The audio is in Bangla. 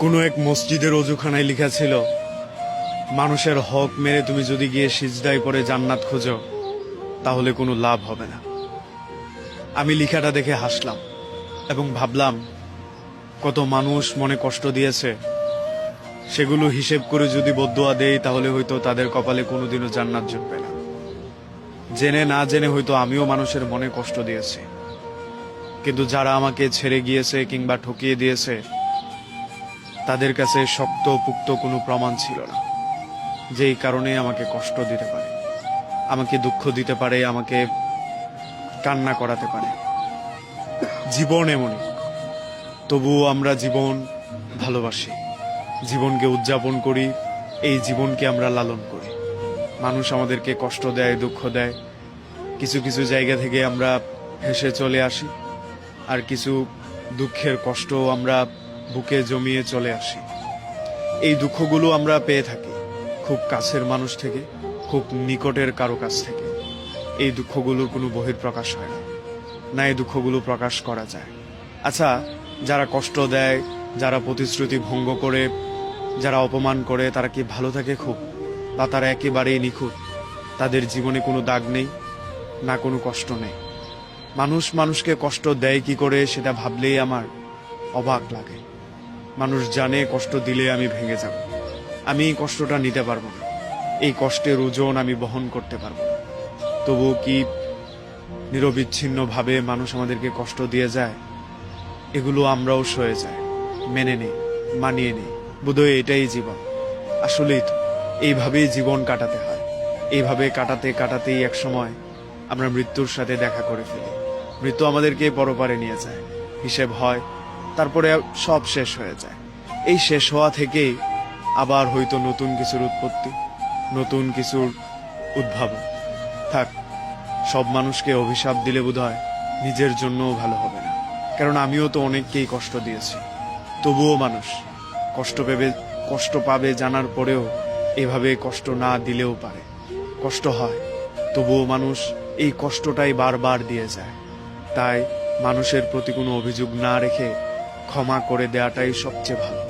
কোনো এক মসজিদের অজুখানায় লেখা ছিল, মানুষের হক মেরে তুমি যদি গিয়ে সিজদায় পড়ে জান্নাত খোঁজো তাহলে কোনো লাভ হবে না। আমি লেখাটা দেখে হাসলাম এবং ভাবলাম, কত মানুষ মনে কষ্ট দিয়েছে, সেগুলো হিসেব করে যদি বদদুয়া দেই তাহলে হয়তো তাদের কপালে কোনোদিনও জান্নাত জুটবে না। জেনে না জেনে হয়তো আমিও মানুষের মনে কষ্ট দিয়েছি, কিন্তু যারা আমাকে ছেড়ে গিয়েছে কিংবা ঠকিয়ে দিয়েছে তাদের কাছে শক্ত পুক্ত কোনো প্রমাণ ছিল না, যেই কারণে আমাকে কষ্ট দিতে পারে, আমাকে দুঃখ দিতে পারে, আমাকে কান্না করাতে পারে। জীবন এমনই, তবুও আমরা জীবন ভালোবাসি, জীবনকে উদযাপন করি, এই জীবনকে আমরা লালন করি। মানুষ আমাদেরকে কষ্ট দেয়, দুঃখ দেয়, কিছু কিছু জায়গা থেকে আমরা হেসে চলে আসি, আর কিছু দুঃখের কষ্ট আমরা বুকে জমিয়ে চলে আসি। এই দুঃখগুলো আমরা পেয়ে থাকি খুব কাছের মানুষ থেকে, খুব নিকটের কারো কাছ থেকে। এই দুঃখগুলোর কোনো বহিঃপ্রকাশ হয় না, না এই দুঃখগুলো প্রকাশ করা যায়। আচ্ছা, যারা কষ্ট দেয়, যারা প্রতিশ্রুতি ভঙ্গ করে, যারা অপমান করে, তারা কি ভালো থাকে খুব, বা তারা একেবারেই নিখুঁত, তাদের জীবনে কোনো দাগ নেই, না কোনো কষ্ট নেই? মানুষ মানুষকে কষ্ট দেয় কি করে সেটা ভাবলেই আমার অবাক লাগে। মানুষ জানে কষ্ট দিলে আমি ভেঙে যাব, আমি এই কষ্টটা নিতে পারবো না, এই কষ্টের ওজন আমি বহন করতে পারবো না। তবুও কি নিরবিচ্ছিন্নভাবে মানুষ আমাদেরকে কষ্ট দিয়ে যায়, এগুলো আমরাও সয়ে যাই, মেনে নেই, মানিয়ে নেই। বোধহয় এটাই জীবন। আসলেই তো এইভাবেই জীবন কাটাতে হয়। এইভাবে কাটাতে কাটাতেই এক সময় আমরা মৃত্যুর সাথে দেখা করে ফেলি। মৃত্যু আমাদেরকে পরপারে নিয়ে যায়, হিসেব হয়, তারপরে সব শেষ হয়ে যায়। এই শেষ হওয়া থেকেই আবার হয়তো নতুন কিছুর উৎপত্তি, নতুন কিছুর উদ্ভাবন। থাক, সব মানুষকে অভিশাপ দিলে বোধহয় নিজের জন্যও ভালো হবে না, কারণ আমিও তো অনেককেই কষ্ট দিয়েছি। তবুও মানুষ কষ্ট পাবে জানার পরেও এভাবে কষ্ট না দিলেও পারে, কষ্ট হয়, তবুও মানুষ এই কষ্টটাই বারবার দিয়ে যায়। তাই মানুষের প্রতি কোনো অভিযোগ না রেখে ক্ষমা করে দেওয়াটাই সবচেয়ে ভালো।